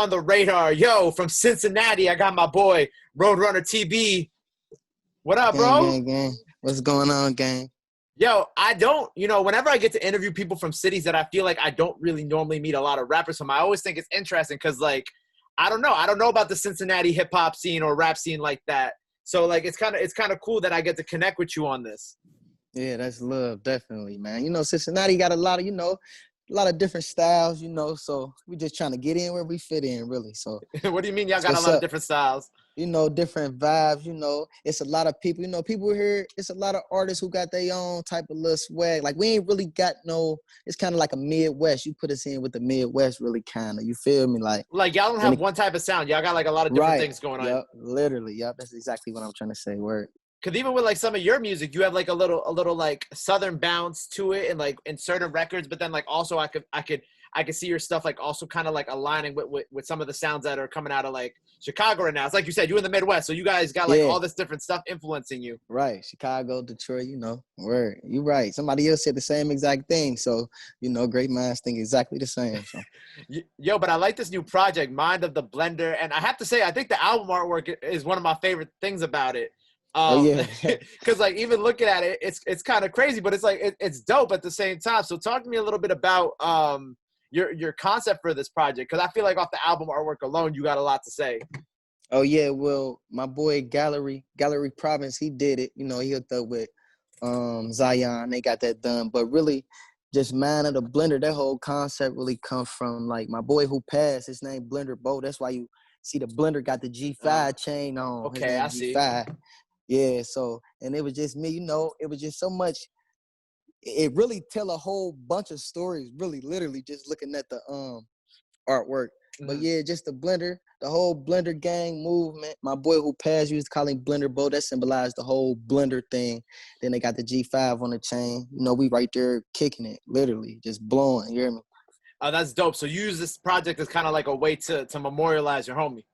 on the radar. Yo, from Cincinnati, I got my boy, Roadrunner TB. What up, Gang, bro? gang, gang. What's going on, gang? Yo, I don't, whenever I get to interview people from cities that I feel like I don't really normally meet a lot of rappers from, I always think it's interesting because, like, I don't know. I don't know about the Cincinnati hip-hop scene or rap scene like that. So, like, it's kind of cool that I get to connect with you on this. Yeah, that's love, definitely, man. Cincinnati got a lot of different styles, so we just trying to get in where we fit in, really. So What do you mean y'all that's got a what's lot of up. different styles? Different vibes, it's a lot of people, people here, it's a lot of artists who got their own type of little swag. Like, we ain't really got it's kind of like a Midwest. You put us in with the Midwest, really, kind of, you feel me? Like Y'all don't have one type of sound. Y'all got, like, a lot of different right, things going on. yep, literally, yep, that's exactly what I'm trying to say, word. Because even with, like, some of your music, you have, like, a little like southern bounce to it, and, like, in certain records. But then, like, also I could see your stuff, like, also kind of, like, aligning with some of the sounds that are coming out of, like, Chicago right now. It's like you said, you're in the Midwest, so you guys got, like, Yeah. all this different stuff influencing you. Right, Chicago, Detroit, word. You right. Somebody else said the same exact thing. So, great minds think exactly the same. So, Yo, but I like this new project, Mind of the Blender, and I have to say, I think the album artwork is one of my favorite things about it. oh yeah, Because, like, even looking at it, it's kind of crazy, but it's like it's dope at the same time. So, talk to me a little bit about your concept for this project, because I feel like off the album artwork alone, you got a lot to say. oh yeah. Well, my boy Gallery Province, he did it. He hooked up with Zion. They got that done. But really, just Mind of the Blender. That whole concept really comes from, like, my boy who passed. His name Blender Bo. That's why you see the Blender got the G5 chain on. His Okay, name I see. G5. Yeah, so, and it was just me, it was just so much. It really tell a whole bunch of stories, really, literally, just looking at the artwork. But yeah, just the whole Blender gang movement. My boy who passed, used to call him Blender Bo. That symbolized the whole Blender thing. Then they got the G5 on the chain. We right there kicking it, literally, just blowing. You hear me? Oh, that's dope. So you use this project as kind of like a way to memorialize your homie.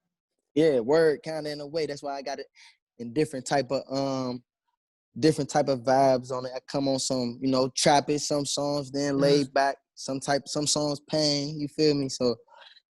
Yeah, word, kind of, in a way. That's why I got it in different type of vibes on it. I come on some, trapping some songs, then laid back, some songs pain, you feel me? So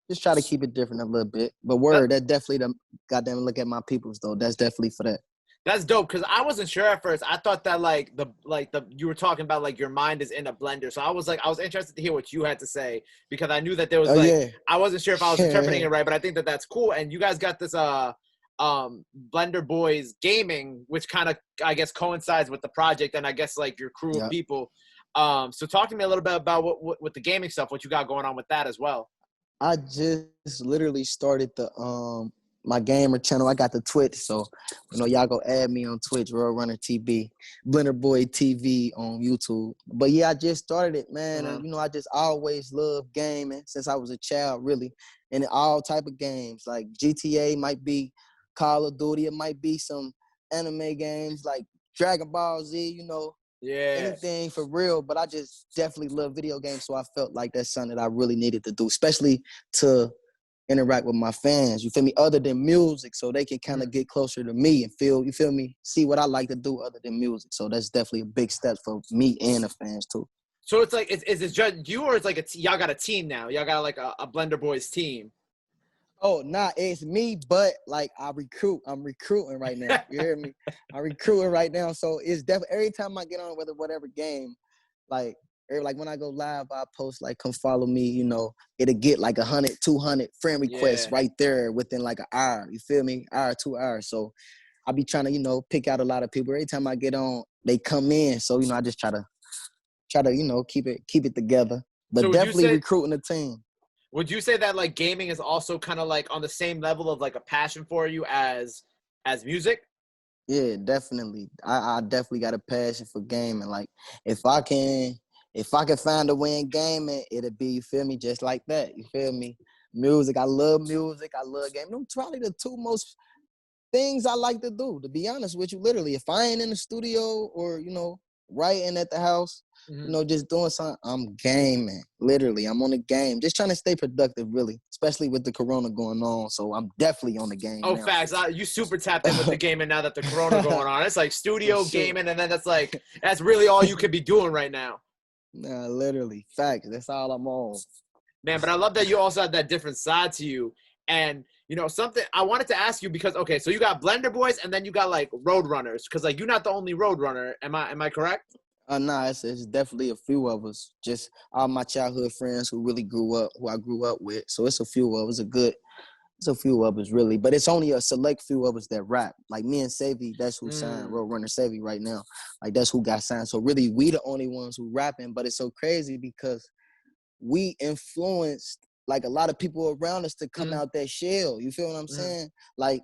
just try to keep it different a little bit. But word, that definitely the goddamn look at my peoples though. That's definitely for that. That's dope, because I wasn't sure at first. I thought that the you were talking about, like, your mind is in a blender. So I was interested to hear what you had to say, because I knew that there was I wasn't sure if I was interpreting it right, but I think that that's cool. And you guys got this Blender Boys Gaming, which kind of, I guess, coincides with the project and I guess, like, your crew of people. So talk to me a little bit about what with the gaming stuff, what you got going on with that as well. I just literally started the my gamer channel. I got the Twitch, so y'all go add me on Twitch, Roadrunner TB, Blender Boy TV on YouTube. But yeah, I just started it, man. And I just always loved gaming since I was a child, really, and all type of games. Like GTA might be Call of Duty, it might be some anime games like Dragon Ball Z, anything for real. But I just definitely love video games, so I felt like that's something that I really needed to do, especially to interact with my fans, you feel me, other than music, so they can kind of get closer to me and feel, you feel me, see what I like to do other than music. So that's definitely a big step for me and the fans too. So it's like, is it just you, or it's like y'all got a team now? Y'all got like a Blender Boys team? Oh, nah, it's me, but like I'm recruiting right now. You hear me? I'm recruiting right now. So it's definitely every time I get on whatever game, like when I go live, I post like, come follow me, it'll get like 100, 200 friend requests right there within like an hour. You feel me? Hour, 2 hours. So I be trying to, pick out a lot of people. Every time I get on, they come in. So, I just try to, keep it together. But so definitely recruiting a team. Would you say that, like, gaming is also kind of like on the same level of like a passion for you as music? Yeah, definitely. I definitely got a passion for gaming. Like, if I can find a way in gaming, it'll be, you feel me, just like that. You feel me? Music, I love music. I love gaming. Them probably the two most things I like to do, to be honest with you. Literally, if I ain't in the studio or, writing at the house, just doing something, I'm gaming. Literally, I'm on the game. Just trying to stay productive, really, especially with the corona going on. So I'm definitely on the game now. Facts. You super tapped in with the gaming now that the corona going on. It's like studio gaming, and then that's really all you could be doing right now. Nah, literally. Facts. That's all I'm on. Man, but I love that you also had that different side to you. And, you know, something I wanted to ask you because, okay, so you got Blender Boys and then you got, like, Roadrunners. Because, like, you're not the only Roadrunner. Am I correct? Nah, it's definitely a few of us. Just all my childhood friends who really who I grew up with. So it's a few of us. It's a few of us really, but it's only a select few of us that rap. Like me and Savy, that's who signed Roadrunner Savy right now. Like that's who got signed. So really, we the only ones who rapping. But it's so crazy because we influenced like a lot of people around us to come out that shell. You feel what I'm saying? Like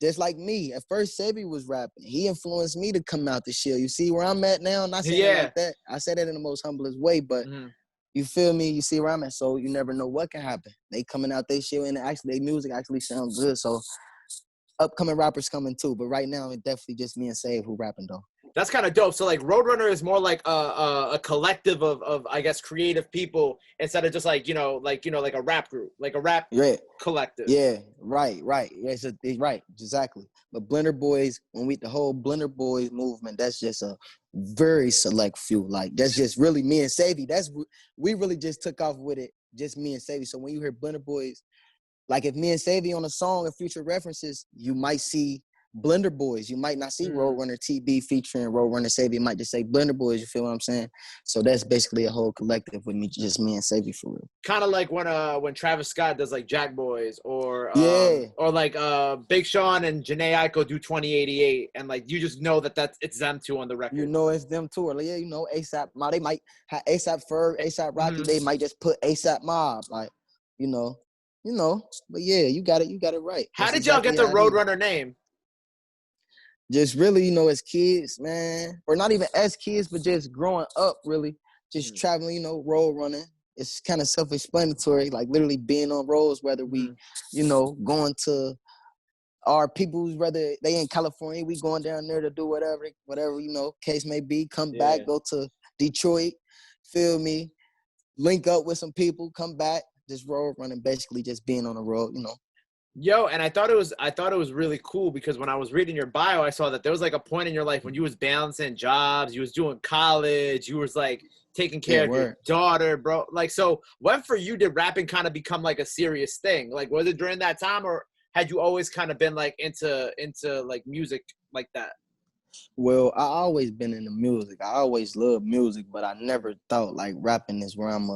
just like me. At first, Savy was rapping. He influenced me to come out the shell. You see where I'm at now? I'm not saying it like that. I said it in the most humblest way, but you feel me? You see where I'm at? So you never know what can happen. They coming out they shit and actually their music actually sounds good. So upcoming rappers coming too. But right now, it's definitely just me and Save who rapping though. That's kind of dope. So like Roadrunner is more like a collective of I guess creative people instead of just like like a rap group, like a rap collective. Yeah, right. Yeah, it's right, exactly. But Blender Boys, the whole Blender Boys movement, that's just a very select few. Like that's just really me and Savy. We really just took off with it, just me and Savy. So when you hear Blender Boys, like if me and Savy on a song and future references, you might see Blender Boys. You might not see Roadrunner TB featuring Roadrunner Savy. You might just say Blender Boys. You feel what I'm saying? So that's basically a whole collective with me, just me and Savy for real. Kind of like when Travis Scott does like Jack Boys or like Big Sean and Janae Aiko do 2088 and like you just know that it's them two on the record. You know it's them two. Or yeah, you know ASAP Mob. They might have ASAP Ferg, ASAP Rocky. They might just put ASAP Mob. Like you know. But yeah, you got it right. How did y'all get the Roadrunner name? Just really, as kids, man, or not even as kids, but just growing up, really, just traveling, road running. It's kind of self-explanatory, like literally being on roads, whether we, going to our people's, whether they in California, we going down there to do whatever, case may be, come back, go to Detroit, feel me, link up with some people, come back, just road running, basically just being on the road, Yo, and I thought it was really cool because when I was reading your bio, I saw that there was like a point in your life when you was balancing jobs, you was doing college, you was like taking care of your daughter, bro. Like, so when for you did rapping kind of become like a serious thing? Like, was it during that time or had you always kind of been like into like music like that? Well, I always been into music. I always loved music, but I never thought like rapping is where I'm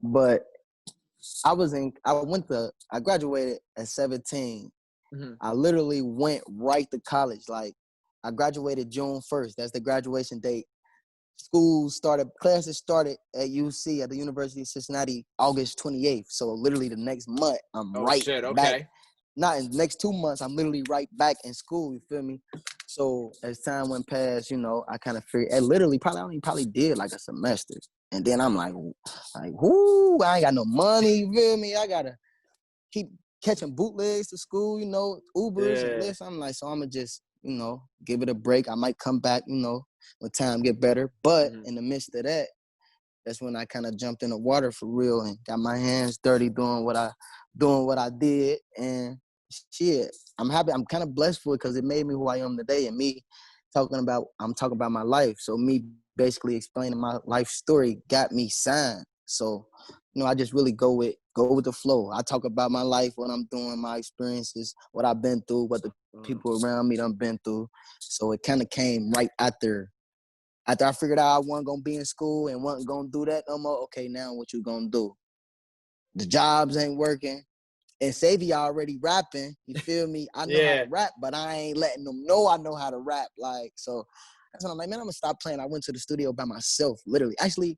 but I graduated at 17. I literally went right to college. Like I graduated June 1st. That's the graduation date. Classes started at UC at the University of Cincinnati August 28th. So literally the next month, I'm back. Not in the next 2 months, I'm literally right back in school, you feel me? So as time went past, I kind of figured, I only probably did like a semester. And then I'm like, whoo, I ain't got no money, you feel me? I gotta keep catching bootlegs to school, Ubers and Lyfts. I'm like, so I'm gonna just, give it a break. I might come back, when time get better. But in the midst of that, that's when I kind of jumped in the water for real and got my hands dirty doing what I did. And shit, I'm happy. I'm kind of blessed for it because it made me who I am today. And I'm talking about my life. So me basically explaining my life story got me signed. So, I just really go with the flow. I talk about my life, what I'm doing, my experiences, what I've been through, what the people around me done been through. So it kind of came right after I figured out I wasn't going to be in school and wasn't going to do that no more. Okay, now what you going to do? The jobs ain't working. And Savy already rapping, you feel me? I know how to rap, but I ain't letting them know I know how to rap. Like, so that's when I'm like, man, I'm gonna stop playing. I went to the studio by myself, literally. Actually,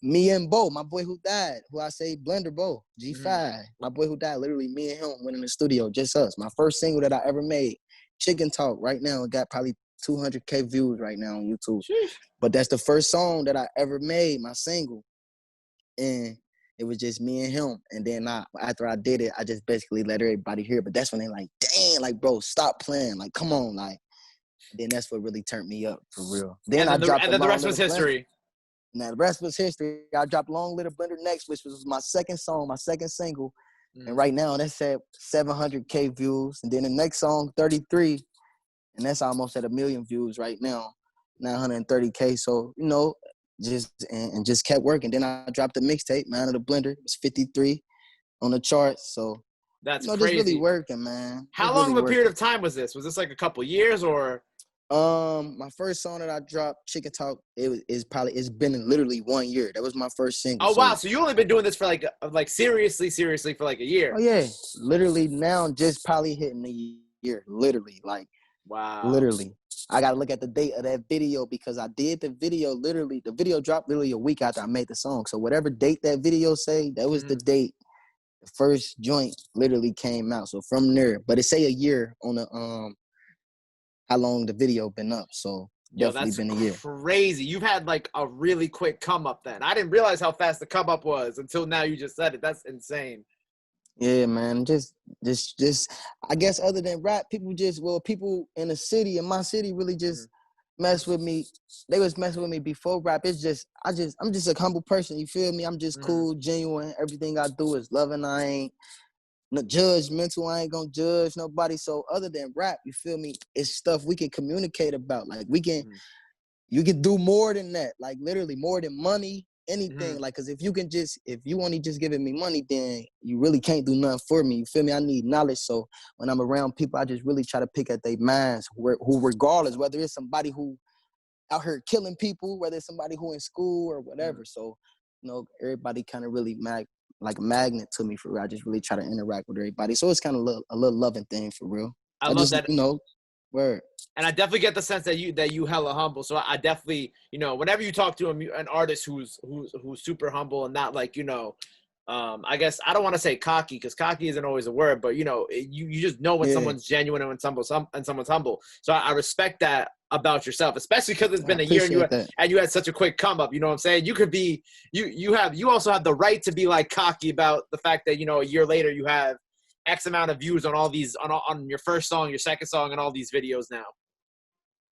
me and Bo, my boy who died, who I say Blender Bo, G5, my boy who died, literally me and him went in the studio, just us. My first single that I ever made, Chicken Talk, right now, it got probably 200K views right now on YouTube. Sheesh. But that's the first song that I ever made, my single. And it was just me and him. And then after I did it, I just basically let everybody hear it. But that's when they like, dang, like, bro, stop playing. Like, come on, like. Then that's what really turned me up for real. Then the rest was history. Now the rest was history. I dropped Long Little Blender next, which was my second song, my second single. And right now that's at 700K views. And then the next song, 33, and that's almost at 1 million views right now, 930K. So, and just kept working. Then I dropped the mixtape, Man of the Blender. It was 53 on the charts. So that's just crazy. really working, man. How long of a period of time was this? Was this like a couple years or? My first song that I dropped, Chicken Talk, it's been literally 1 year. That was my first single. Oh wow! So you only been doing this for like seriously for like a year. Oh yeah, literally now just probably hitting a year. Literally, like wow. Literally, I gotta look at the date of that video because I did the video literally. The video dropped literally a week after I made the song. So whatever date that video say, that was the date. The first joint literally came out. So from there, but it say a year on the how long the video been up. So definitely been a year. Crazy. You've had like a really quick come up then. I didn't realize how fast the come up was until now you just said it. That's insane. Yeah, man. Just I guess other than rap, people in the city, in my city, really just mess with me. They was messing with me before rap. I'm just a humble person. You feel me? I'm just cool, genuine. Everything I do is loving. I ain't no judgmental. I ain't gonna judge nobody. So other than rap, you feel me? It's stuff we can communicate about. Like you can do more than that. Like literally more than money. Anything, like, cause if you only just giving me money, then you really can't do nothing for me. You feel me? I need knowledge. So when I'm around people, I just really try to pick at their minds, who regardless, whether it's somebody who out here killing people, whether it's somebody who in school or whatever. So, everybody kind of really like a magnet to me for real. I just really try to interact with everybody. So it's kind of a little loving thing for real. I love that. Word. And I definitely get the sense that you hella humble. So I definitely, whenever you talk to an artist who's super humble and not like, I guess I don't want to say cocky because cocky isn't always a word, but you just know when someone's genuine and when someone's humble. So I respect that about yourself, especially because it's been a year and you had such a quick come up. You know what I'm saying? You could be you also have the right to be like cocky about the fact that a year later you have X amount of views on all these on your first song, your second song, and all these videos now.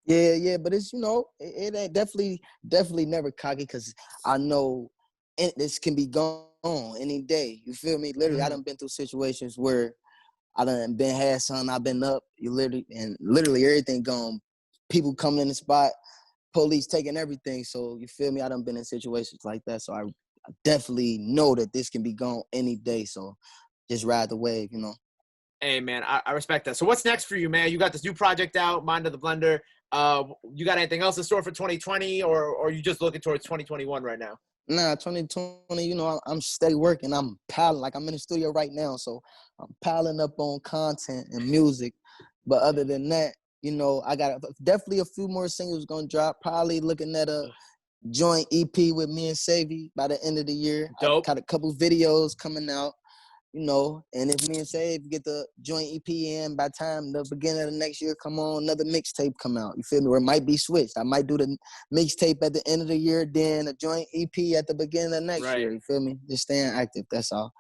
Yeah, but it's it ain't definitely never cocky because I know this can be gone any day. You feel me? Literally, I done been through situations where I done had something, I've been up, literally everything gone. People coming in the spot, police taking everything. So you feel me? I done been in situations like that. So I definitely know that this can be gone any day. So just ride the wave, Hey man, I respect that. So what's next for you, man? You got this new project out, Mind of the Blender. You got anything else in store for 2020 or are you just looking towards 2021 right now? Nah, 2020, I'm steady working. I'm piling, like I'm in the studio right now. So I'm piling up on content and music. But other than that, I got definitely a few more singles gonna drop. Probably looking at a joint EP with me and Savy by the end of the year. Dope. I got a couple videos coming out. And if me and Savy get the joint EP in by time the beginning of the next year, come on, another mixtape come out. You feel me? Or it might be switched. I might do the mixtape at the end of the year, then a joint EP at the beginning of next year. You feel me? Just staying active. That's all.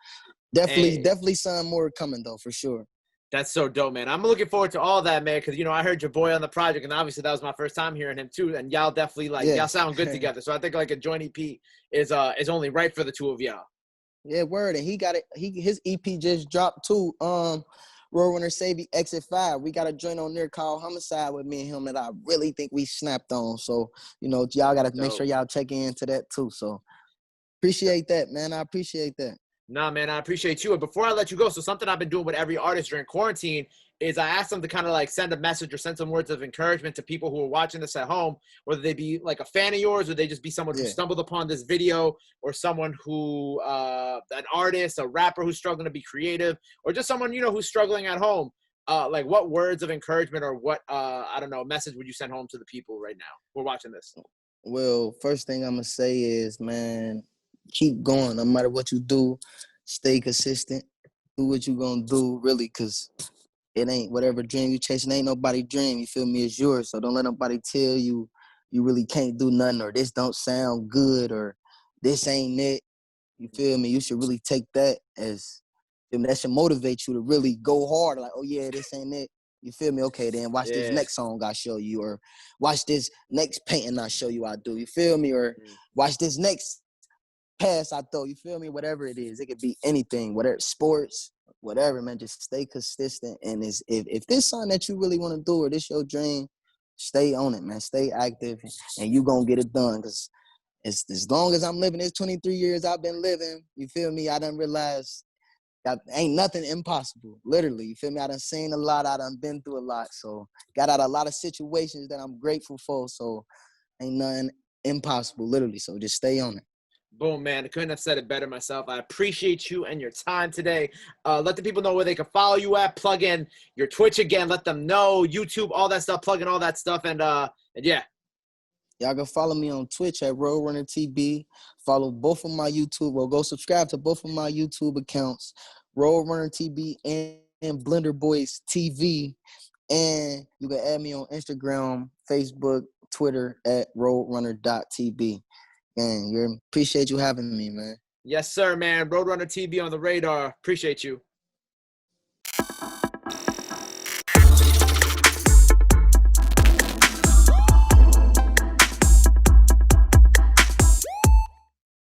Definitely something more coming though, for sure. That's so dope, man. I'm looking forward to all that, man, because, I heard your boy on the project, and obviously that was my first time hearing him, too, and y'all definitely, y'all sound good together. So I think, like, a joint EP is only right for the two of y'all. Yeah, word. And he got it. His EP just dropped, too. Roadrunner Savy Exit 5. We got a joint on there called Homicide with me and him that I really think we snapped on. So, y'all got to make sure y'all check into that, too. So appreciate that, man. I appreciate that. Nah, man, I appreciate you. And before I let you go, so something I've been doing with every artist during quarantine is I ask them to kind of like send a message or send some words of encouragement to people who are watching this at home, whether they be like a fan of yours or they just be someone who stumbled upon this video or someone who, an artist, a rapper who's struggling to be creative or just someone, who's struggling at home. Like what words of encouragement or what, I don't know, message would you send home to the people right now who are watching this? Well, first thing I'm going to say is, man, keep going. No matter what you do, stay consistent. Do what you're going to do, really, because it ain't whatever dream you chasing. Ain't nobody dream. You feel me? It's yours. So don't let nobody tell you you really can't do nothing or this don't sound good or this ain't it. You feel me? You should really take that as, that should motivate you to really go hard. Like, oh, yeah, this ain't it. You feel me? Okay, then watch this next song I show you or watch this next painting I show you I do. You feel me? Or watch this next pass I throw. You feel me? Whatever it is. It could be anything, whatever, sports, whatever, man. Just stay consistent. And if this something that you really want to do or this your dream, stay on it, man. Stay active and you going to get it done because as long as I'm living, this 23 years I've been living, you feel me? I done realized that ain't nothing impossible, literally. You feel me? I done seen a lot. I done been through a lot. So got out a lot of situations that I'm grateful for. So ain't nothing impossible, literally. So just stay on it. Boom, man. I couldn't have said it better myself. I appreciate you and your time today. Let the people know where they can follow you at. Plug in your Twitch again. Let them know. YouTube, all that stuff. Plug in all that stuff. And yeah. Y'all can follow me on Twitch at Roadrunner TB. Follow both of my YouTube, or go subscribe to both of my YouTube accounts, Roadrunner TB and Blender Boys TV. And you can add me on Instagram, Facebook, Twitter at roadrunner.tb. And appreciate you having me, man. Yes, sir, man. Roadrunner TB on the radar. Appreciate you.